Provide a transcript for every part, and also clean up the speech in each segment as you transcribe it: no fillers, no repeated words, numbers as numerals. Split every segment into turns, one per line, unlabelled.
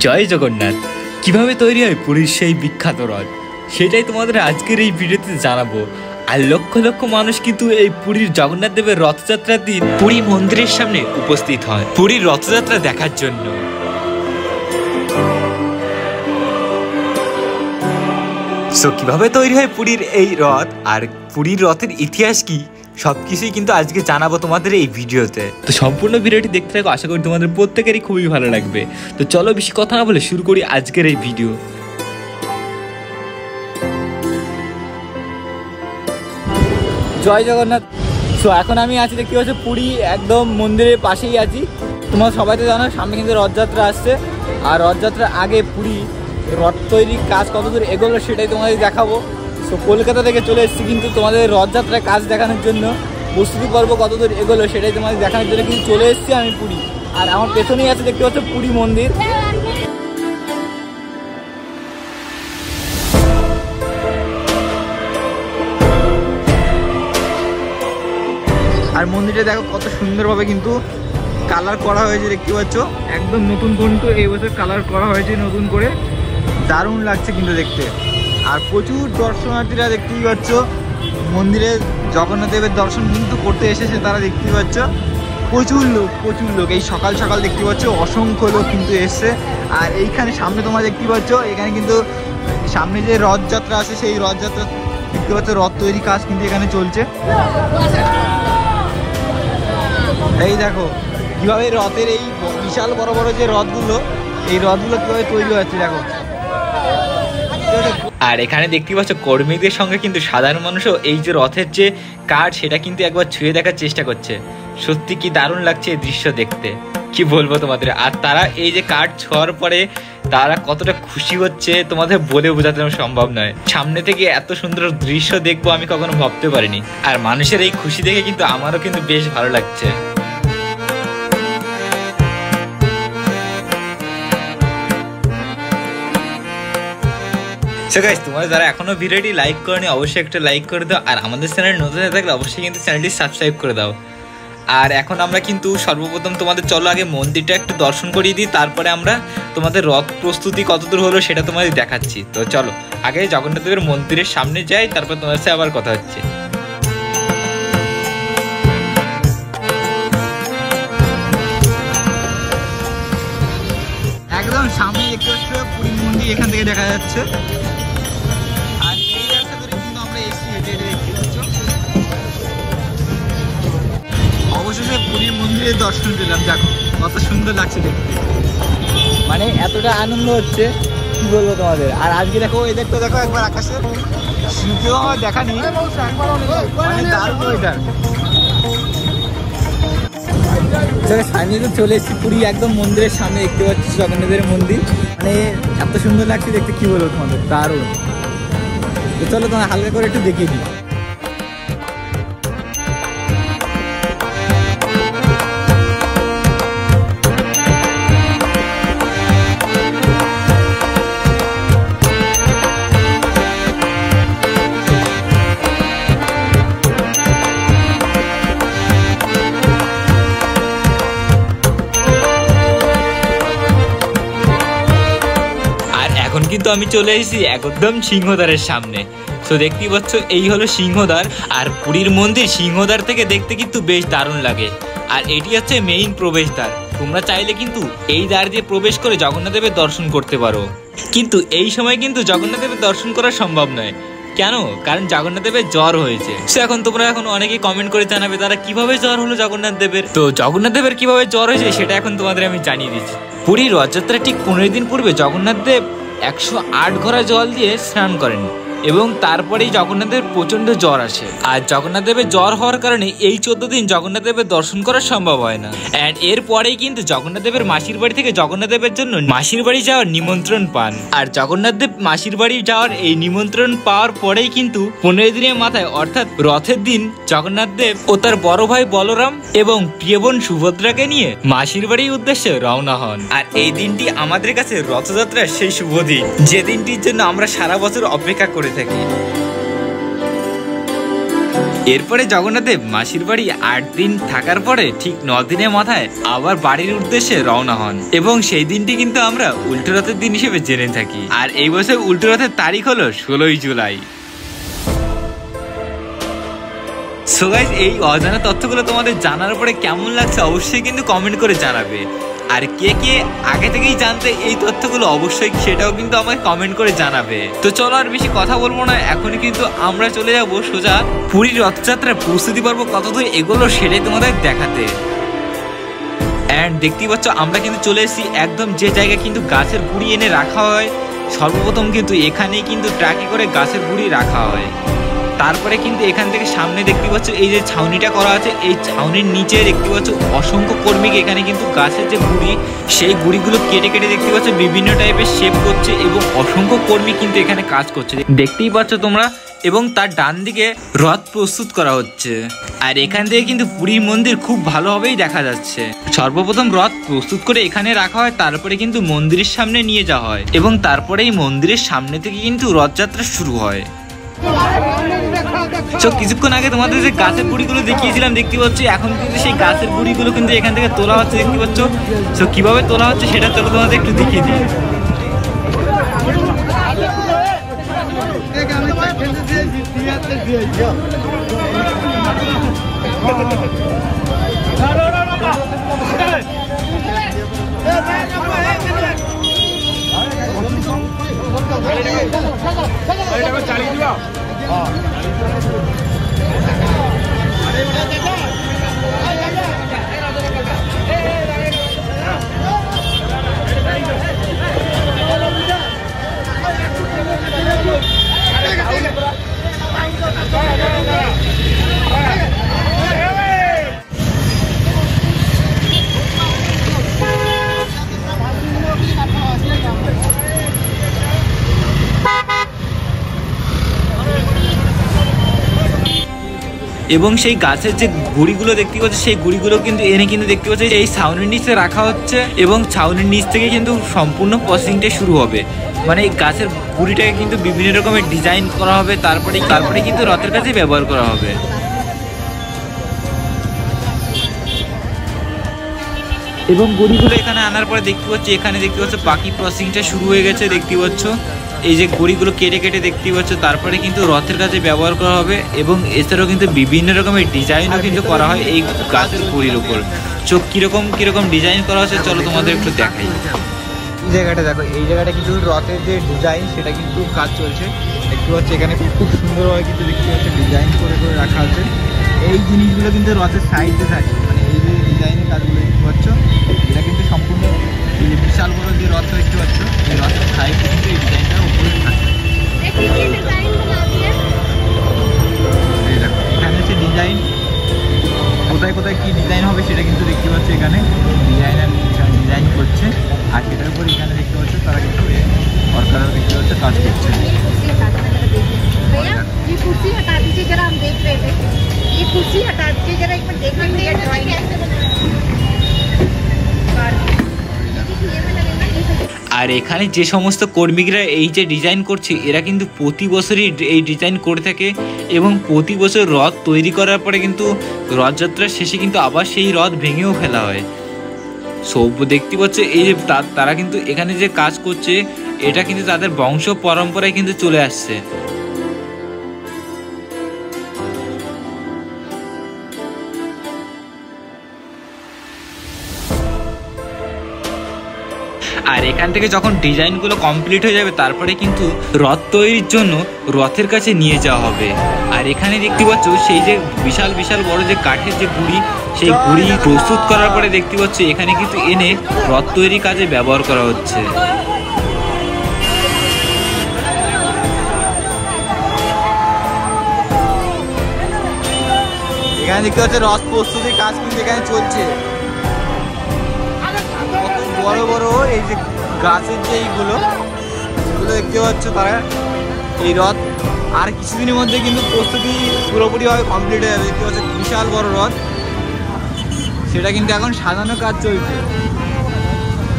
জয় জগন্নাথ। কিভাবে তৈরি হয় পুরীর সেই বিখ্যাত রথ, সেটাই তোমাদের আজকের এই ভিডিওতে জানাবো। আর লক্ষ লক্ষ মানুষ কিন্তু এই পুরীর জগন্নাথ দেবের রথযাত্রার দিন পুরী মন্দিরের সামনে উপস্থিত হয় পুরীর রথযাত্রা দেখার জন্য। কিভাবে তৈরি হয় পুরীর এই রথ আর পুরীর রথের ইতিহাস কি, সবকিছুই কিন্তু আজকে জানাবো তোমাদের এই ভিডিওতে। তো সম্পূর্ণ ভিডিওটি দেখতে থাকো, আশা করি তোমাদের প্রত্যেকেরই খুবই ভালো লাগবে। তো চলো বেশি কথা না বলে শুরু করি আজকের এই ভিডিও।
জয় জগন্নাথ। এখন আমি আছি, দেখতে পাচ্ছি পুরী একদম মন্দিরের পাশেই আছি। তোমরা সবাই তো জানো সামনে কিন্তু রথযাত্রা আসছে, আর রথযাত্রার আগে পুরী রথ তৈরির কাজ কতদূর এগোলো সেটাই তোমাদের দেখাবো। কলকাতা থেকে চলে এসেছি কিন্তু তোমাদের রথযাত্রার কাজ দেখানোর জন্য, প্রস্তুতি পর্ব কতদূর এগোলো সেটাই তোমাদের দেখানোর জন্য কিন্তু চলে এসেছি আমি পুরী। আর আমার পেছনেই আছে দেখতে পাচ্ছ পুরী মন্দির। আর মন্দিরটা দেখো কত সুন্দরভাবে কিন্তু কালার করা হয়েছে, দেখতে পাচ্ছ একদম নতুন কিন্তু এই বছর কালার করা হয়েছে নতুন করে, দারুণ লাগছে কিন্তু দেখতে। আর প্রচুর দর্শনার্থীরা দেখতেই পাচ্ছ মন্দিরে জগন্নাথ দেবের দর্শন কিন্তু করতে এসেছে, তারা দেখতেই পাচ্ছ প্রচুর লোক এই সকাল সকাল দেখতে পাচ্ছ অসংখ্য লোক কিন্তু এসছে। আর এইখানে সামনে তোমরা দেখতে পাচ্ছ এখানে কিন্তু সামনে যে রথযাত্রা আছে সেই রথযাত্রা দেখতে পাচ্ছ, রথ তৈরি কাজ কিন্তু এখানে চলছে। এই দেখো কিভাবে রথের এই বিশাল বড় বড় যে রথগুলো, এই রথগুলো কিভাবে তৈরি হচ্ছে দেখো।
আর এখানে দেখতে পাচ্ছ কর্মীদের সঙ্গে কিন্তু সাধারণ মানুষও এই যে রথের যে কাঠ সেটা কিন্তু একবার ছুঁয়ে দেখার চেষ্টা করছে। সত্যি কি দারুণ লাগছে এই দৃশ্য দেখতে, কি বলবো তোমাদের। আর তারা এই যে কাঠ ছোঁয়ার পরে তারা কতটা খুশি হচ্ছে তোমাদের বলে বোঝাতে সম্ভব নয়। সামনে থেকে এত সুন্দর দৃশ্য দেখবো আমি কখনো ভাবতে পারিনি। আর মানুষের এই খুশি দেখে কিন্তু আমারও কিন্তু বেশ ভালো লাগছে। সো গাইস, তোমরা যারা এখনো ভিডিওটি লাইক করনি অবশ্যই একটা লাইক করে দাও, আর আমাদের চ্যানেল নতুন হয়ে থাকলে অবশ্যই কিন্তু চ্যানেলটি সাবস্ক্রাইব করে দাও। আর এখন আমরা কিন্তু সর্বপ্রথম তোমাদের চলো আগে মন্দিরটা একটু দর্শন করিয়ে দিই, তারপরে আমরা তোমাদের রথ প্রস্তুতি কতদূর হলো সেটা তোমাদের দেখাচ্ছি। তো চলো আগে জগন্নাথ দেবের মন্দিরের সামনে যাই, তারপর তোমাদের সাথে আবার কথা হচ্ছে।
একদম সামনে দেখতে পাচ্ছ পুরী মন্দির, এখান থেকে দেখা যাচ্ছে। আর এই রাস্তা ধরে কিন্তু আমরা এসেছি, হেঁটে হেঁটে দেখতে পাচ্ছ। অবশেষে পুরীর মন্দিরের দর্শন পেলাম, দেখো কত সুন্দর লাগছে দেখতে, মানে এতটা আনন্দ হচ্ছে কি বলবো তোমাদের। আর আজকে দেখো এই দেখতে দেখো একবার আকাশে সূর্য আমার দেখা নেই, মানে দারুণ ওয়েদার। সামনে তো চলে এসেছি পুরী একদম মন্দিরের সামনে, দেখতে পাচ্ছি জগন্নাথের মন্দির, মানে এত সুন্দর লাগছে দেখতে কি বলবো তোমাদের, দারুণ। তো চলো তোমার হালকা করে একটু দেখিয়ে দিই।
এখন কিন্তু আমি চলে এসেছি একদম সিংহদ্বারের সামনে। তো দেখতেই পাচ্ছ এই হলো সিংহদ্বার, আর পুরীর মন্দির সিংহদ্বার থেকে দেখতে কিন্তু বেশ দারুণ লাগে। আর এটি হচ্ছে মেইন প্রবেশদ্বার, তোমরা চাইলে কিন্তু এই দ্বার দিয়ে প্রবেশ করে জগন্নাথ দেবের দর্শন করতে পারো। কিন্তু এই সময় কিন্তু জগন্নাথ দেবের দর্শন করা সম্ভব নয়। কেন? কারণ জগন্নাথ দেবের জ্বর হয়েছে। এখন তোমরা এখন অনেকেই কমেন্ট করে জানাবে তারা কিভাবে জ্বর হলো জগন্নাথ দেবের। তো জগন্নাথ দেবের কিভাবে জ্বর হয়েছে সেটা এখন তোমাদের আমি জানিয়ে দিচ্ছি। পুরীর রথযাত্রার ঠিক 15 দিন পূর্বে জগন্নাথ দেব 108 ঘড়া জল দিয়ে স্নান করেন, এবং তারপরেই জগন্নাথের প্রচন্ড জ্বর আসে। আর জগন্নাথ দেবের জ্বর হওয়ার কারণে এই 14 দিন জগন্নাথ দেবের দর্শন করা সম্ভব হয় না। এন্ড এরপরেই কিন্তু জগন্নাথ দেবের মাসির বাড়ি থেকে জগন্নাথ দেবের জন্য মাসির বাড়ি যাওয়ার নিমন্ত্রণ পান। আর জগন্নাথ দেব মাসির বাড়ি যাওয়ার এই নিমন্ত্রণ পাওয়ার পরেই কিন্তু 15 দিনের মাথায় অর্থাৎ রথের দিন জগন্নাথ দেব ও তার বড় ভাই বলরাম এবং প্রিয় বোন সুভদ্রাকে নিয়ে মাসির বাড়ির উদ্দেশ্যে রওনা হন। আর এই দিনটি আমাদের কাছে রথযাত্রার সেই শুভ দিন, যে দিনটির জন্য আমরা সারা বছর অপেক্ষা করে থাকি। এরপরে জগন্নাথদেব মাসির বাড়ি 8 দিন থাকার পরে ঠিক 9 দিনের মাথায় আবার বাড়ির উদ্দেশ্যে রওনা হন এবং সেই দিনটি কিন্তু আমরা উল্টো রথের দিন হিসেবে জেনে থাকি। আর এই বছর উল্টো রথের তারিখ হলো 16ই জুলাই। সো গাইস, এই অজানা তথ্যগুলো তোমাদের জানার পরে কেমন লাগছে অবশ্যই কিন্তু কমেন্ট করে জানাবে। আর কে কে আগে থেকেই জানতে এই তথ্যগুলো অবশ্যই সেটাও কিন্তু আমাকে কমেন্ট করে জানাবে। তো চলো আর বেশি কথা বলবো না, এখন কিন্তু আমরা চলে যাব সোজা পুরীর রথযাত্রার প্রস্তুতি পর্ব কতদূর এগুলো সেটাই তোমাদের দেখাতে। অ্যান্ড দেখতেই পাচ্ছ আমরা কিন্তু চলে এসেছি একদম যে জায়গায় কিন্তু গাছের গুঁড়ি এনে রাখা হয়। সর্বপ্রথম কিন্তু এখানেই কিন্তু ট্রাকে করে গাছের গুঁড়ি রাখা হয়। তারপরে কিন্তু এখান থেকে সামনে দেখতে পাচ্ছ এই যে ছাউনিটা করা আছে, এই ছাউনির নিচে দেখতে পাচ্ছ অসংখ্য কর্মী এখানে কিন্তু গাছের যে গুঁড়ি সেই গুঁড়িগুলো কেটে কেটে দেখতে পাচ্ছ বিভিন্ন টাইপের শেপ করছে এবং অসংখ্য কর্মী কিন্তু এখানে কাজ করছে, দেখতেই পাচ্ছ তোমরা। এবং তার ডান দিকে রথ প্রস্তুত করা হচ্ছে। আর এখান থেকে কিন্তু পুরীর মন্দির খুব ভালোভাবেই দেখা যাচ্ছে। সর্বপ্রথম রথ প্রস্তুত করে এখানে রাখা হয়, তারপরে কিন্তু মন্দিরের সামনে নিয়ে যাওয়া হয় এবং তারপরে এই মন্দিরের সামনে থেকে কিন্তু রথযাত্রা শুরু হয়। কিছুক্ষণ আগে তোমাদের যে গাছের গুঁড়িগুলো দেখিয়েছিলাম দেখতে পাচ্ছ, এখন কিন্তু সেই গাছের গুঁড়িগুলো কিন্তু এখান থেকে তোলা হচ্ছে, দেখতে পাচ্ছ। তো কিভাবে তোলা হচ্ছে সেটা চলো তোমাদের একটু দেখিয়ে দিই। এবং সেই গাছের যে গুঁড়িগুলো দেখতে পাচ্ছ সেই গুঁড়িগুলো কিন্তু এনে কিন্তু দেখতে পাচ্ছ এই ছাউনির নিচে রাখা হচ্ছে এবং ছাউনির নিচ থেকে কিন্তু সম্পূর্ণ প্রসেসিংটা শুরু হবে। মানে এই গাছের গুঁড়িটাকে কিন্তু বিভিন্ন রকমের ডিজাইন করা হবে, তারপরে কিন্তু রথের কাছে ব্যবহার করা হবে। এবং গুঁড়িগুলো এখানে আনার পরে দেখতে পাচ্ছি এখানে দেখতে পাচ্ছ বাকি প্রসেসিংটা শুরু হয়ে গেছে, দেখতে পাচ্ছ এই যে গুঁড়িগুলো কেটে কেটে দেখতে পাচ্ছ তারপরে কিন্তু রথের কাছে ব্যবহার করা হবে। এবং এছাড়াও কিন্তু বিভিন্ন রকমের ডিজাইনও কিন্তু করা হয় এই গাছের গুঁড়ির উপর। চোখ কিরকম ডিজাইন করা হচ্ছে চলো তোমাদের একটু দেখাই।
এই জায়গাটা দেখো, এই জায়গাটা কিন্তু রথের যে ডিজাইন সেটা কিন্তু কাজ চলছে, দেখতে পাচ্ছ এখানে খুব সুন্দরভাবে কিন্তু দেখতে পাচ্ছ ডিজাইন করে করে রাখা আছে। এই জিনিসগুলো কিন্তু রথের সাইডে থাকে, মানে এই যে ডিজাইনের কাজগুলো দেখতে পাচ্ছ এটা কিন্তু সম্পূর্ণ এই যে বিশাল বড় যে রথ দেখতে পাচ্ছ এই রথের সাইডে কিন্তু এই ডিজাইনটা উপরে থাকে। এই দেখো এখানে হচ্ছে ডিজাইন, কোথায় কোথায় কী ডিজাইন হবে সেটা কিন্তু দেখতে পাচ্ছ এখানে ডিজাইনার ডিজাইন করছে। আর সেটার উপর এখানে দেখতে পাচ্ছ তারা কিন্তু সরকারও দেখতে পাচ্ছে কাজ করছে।
ये कुर्सी हटा दीजिए जरा, हम देख रहे थे। ये कुर्सी हटा दीजिए जरा, एक मिनट देख लेंगे ये ड्राइंग।
আর এখানে যে সমস্ত কর্মীরা এই যে ডিজাইন করছে এরা কিন্তু প্রতি বছরই এই ডিজাইন করে থাকে এবং প্রতি বছর রথ তৈরি করার পরে কিন্তু রথযাত্রার শেষে কিন্তু আবার সেই রথ ভেঙেও ফেলা হয়। সব দেখতে পাচ্ছে এই যে তারা কিন্তু এখানে যে কাজ করছে এটা কিন্তু তাদের বংশ পরম্পরায় কিন্তু চলে আসছে। আর এখান থেকে যখন ডিজাইনগুলো কমপ্লিট হয়ে যাবে তারপরে কিন্তু রথ তৈরির জন্য রথের কাছে নিয়ে যাওয়া হবে। আর এখানে দেখতে পাচ্ছ সেই যে বিশাল বিশাল বড় যে কাঠের যে গুঁড়ি সেই গুঁড়ি প্রস্তুত করার পরে দেখতে পাচ্ছ এখানে কিন্তু এনে রথ তৈরির কাজে ব্যবহার করা হচ্ছে।
এখানে দেখতে পাচ্ছ রথ প্রস্তুতির কাজ কিন্তু এখানে চলছে। বড় বড় এই যে গাছের যে এইগুলো দেখতে পাচ্ছ তারা এই রথ আর কিছুদিনের মধ্যে কিন্তু প্রস্তুতি পুরোপুরিভাবে কমপ্লিট হয়ে যাবে। দেখতে পাচ্ছ বিশাল বড় রথ, সেটা কিন্তু এখন সাজানোর কাজ চলছে।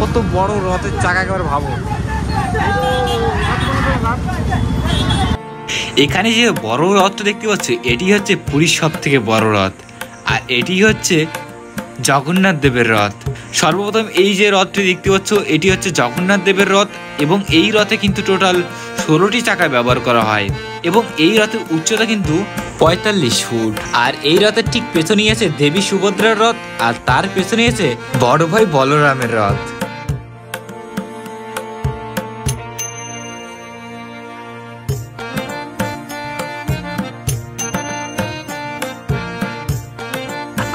কত বড় রথের চাকা একবার ভাবো।
এখানে যে বড় রথটা দেখতে পাচ্ছ এটি হচ্ছে পুরীর সব থেকে বড় রথ, আর এটি হচ্ছে জগন্নাথ দেবের রথ। সর্বপ্রথম এই যে রথটি দেখতে পাচ্ছ এটি হচ্ছে জগন্নাথ দেবের রথ, এবং এই রথে কিন্তু টোটাল 16টি চাকা ব্যবহার করা হয়, এবং এই রথের উচ্চতা কিন্তু 45 ফুট। আর এই রথের ঠিক পেছনেই আছে দেবী সুভদ্রার রথ, আর তার পেছনে আছে বড় ভাই বলরামের রথ।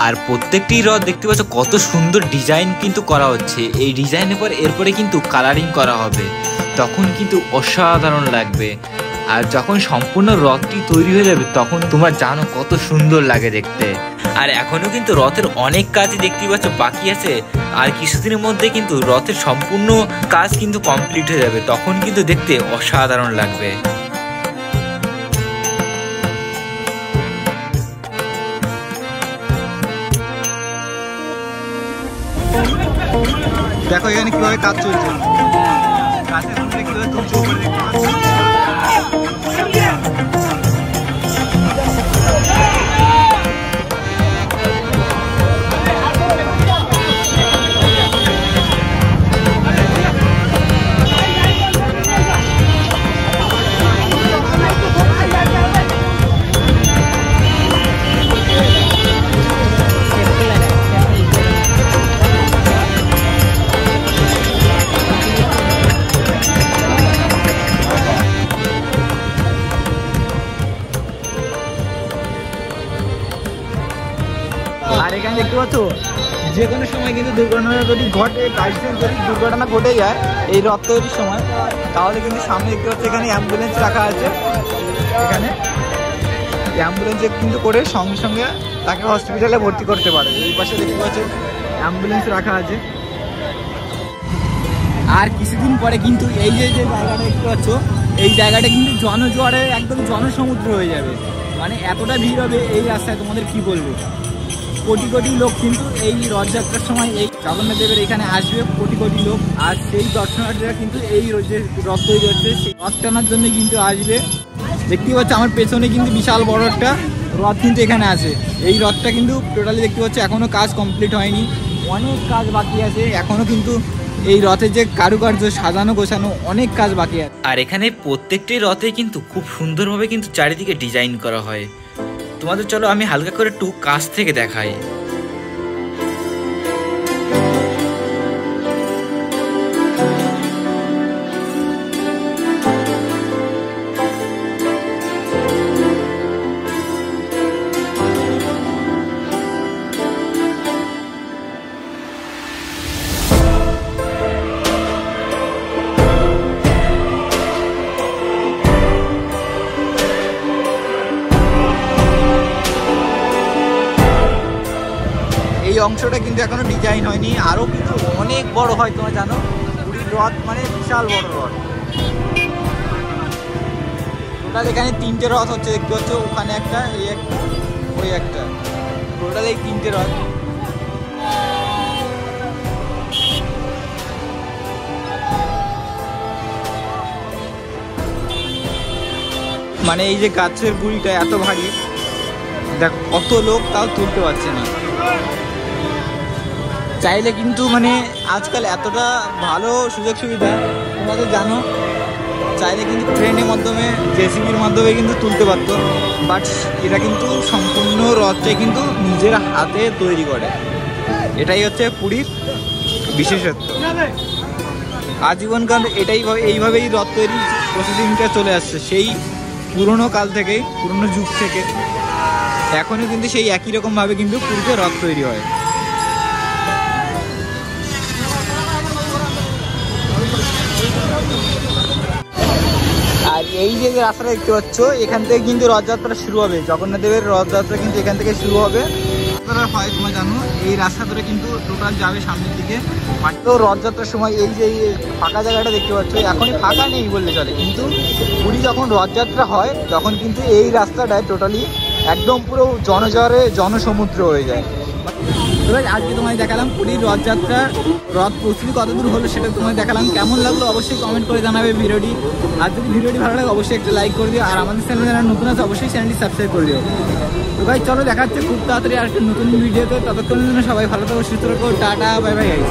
আর প্রত্যেকটি রথ দেখতে পাচ্ছ কত সুন্দর ডিজাইন কিন্তু করা হচ্ছে। এই ডিজাইনের পর এরপরে কিন্তু কালারিং করা হবে, তখন কিন্তু অসাধারণ লাগবে। আর যখন সম্পূর্ণ রথটি তৈরি হয়ে যাবে তখন তোমরা জানো কত সুন্দর লাগে দেখতে। আর এখনো কিন্তু রথের অনেক কাজই দেখতে পাচ্ছ বাকি আছে, আর কিছুদিনের মধ্যে কিন্তু রথের সম্পূর্ণ কাজ কিন্তু কমপ্লিট হয়ে যাবে, তখন কিন্তু দেখতে অসাধারণ লাগবে।
দেখো এখানে কিভাবে কাজ চলছে, কাজের মধ্যে কিভাবে তুলছে উপরে দেখতে পাচ্ছি। আর এখানে দেখতে পাচ্ছ যে কোনো সময় কিন্তু দুর্ঘটনা যদি ঘটে, বাইচান্স যদি দুর্ঘটনা ঘটে যায় এই রথ তৈরির সময়, তাহলে কিন্তু সামনে দেখতে পাচ্ছ এখানে অ্যাম্বুলেন্স রাখা আছে। এখানে অ্যাম্বুলেন্সে কিন্তু করে সঙ্গে সঙ্গে তাকে হসপিটালে ভর্তি করতে পারে। এই পাশে দেখতে পাচ্ছ অ্যাম্বুলেন্স রাখা আছে। আর কিছুদিন পরে কিন্তু এই যে জায়গাটা দেখতে পাচ্ছ এই জায়গাটা কিন্তু জনজোয়ারে একদম জনসমুদ্র হয়ে যাবে, মানে এতটা ভিড় হবে এই রাস্তায় তোমাদের কি বলবো। কোটি কোটি লোক কিন্তু এই রথযাত্রার সময় এই জগন্নাথ দেবের এখানে আসবে, কোটি কোটি লোক। আর সেই দর্শনার্থীরা কিন্তু এই যে রথ তৈরি হচ্ছে সেই রথ টানার জন্য কিন্তু আসবে। দেখতে পাচ্ছ আমার পেছনে কিন্তু বিশাল বড় একটা রথ কিন্তু এখানে আছে। এই রথটা কিন্তু টোটালি দেখতে পাচ্ছ এখনো কাজ কমপ্লিট হয়নি, অনেক কাজ বাকি আছে এখনো, কিন্তু এই রথের যে কারুকার্য সাজানো গোছানো অনেক কাজ বাকি আছে।
আর এখানে প্রত্যেকটি রথে কিন্তু খুব সুন্দরভাবে কিন্তু চারিদিকে ডিজাইন করা হয়। তোমাদের চলো আমি হালকা করে একটু কাছ থেকে দেখাই।
এই অংশটা কিন্তু এখনো ডিজাইন হয়নি, আরো কিন্তু অনেক বড় হয়। তোমরা জানো পুরীর রথ মানে বিশাল বড় রথ। টোটাল এখানে 3টে রথ হচ্ছে দেখতে পাচ্ছ, ওখানে একটা, এই একটা, ওই একটা, টোটাল এই 3টে রথ। মানে এই যে গাছের গুড়িটা এত ভারী, দেখ কত লোক তাও তুলতে পারছে না। চাইলে কিন্তু মানে আজকাল এতটা ভালো সুযোগ সুবিধা তোমাদের জানো, চাইলে কিন্তু ট্রেনের মাধ্যমে জেসিবির মাধ্যমে কিন্তু তুলতে পারতো, বাট এটা কিন্তু সম্পূর্ণ রথটাই কিন্তু নিজের হাতে তৈরি করে। এটাই হচ্ছে পুরীর বিশেষত্ব। আজীবনকাল এইভাবেই রথ তৈরির প্রসেসিংটা চলে আসছে, সেই পুরনো কাল থেকেই, পুরনো যুগ থেকে এখনও কিন্তু সেই একই রকমভাবে কিন্তু পুরীতে রথ তৈরি হয়। আর এই যে রাস্তাটা দেখতে পাচ্ছ এখান থেকে কিন্তু রথযাত্রা শুরু হবে, জগন্নাথ দেবের রথযাত্রা কিন্তু এখান থেকে শুরু হবে। হয় তোমরা জানো এই রাস্তা ধরে কিন্তু টোটাল যাবে সামনের দিকে। তো রথযাত্রার সময় এই যে ফাঁকা জায়গাটা দেখতে পাচ্ছ, এখনই ফাঁকা নেই বললে চলে, কিন্তু পুরী যখন রথযাত্রা হয় তখন কিন্তু এই রাস্তাটায় টোটালি একদম পুরো জনজোয়ারে জনসমুদ্র হয়ে যায়। তো ভাই আজকে তোমায় দেখালাম পুরীর রথযাত্রার রথ প্রস্তুতি কতদূর হলো সেটা তোমায় দেখালাম। কেমন লাগলো অবশ্যই কমেন্ট করে জানাবে ভিডিওটি। আর যদি ভিডিওটি ভালো লাগে অবশ্যই একটা লাইক করে দিও। আর আমাদের চ্যানেলে যারা নতুন আছে অবশ্যই চ্যানেলটি সাবস্ক্রাইব করে দিও। তো ভাই চলো দেখাচ্ছে খুব তাড়াতাড়ি আর একটা নতুন ভিডিওতে। ততক্ষণের জন্য সবাই ভালো থাকো, সুস্থ থাকো, টাটা, বাই বাই গাইস।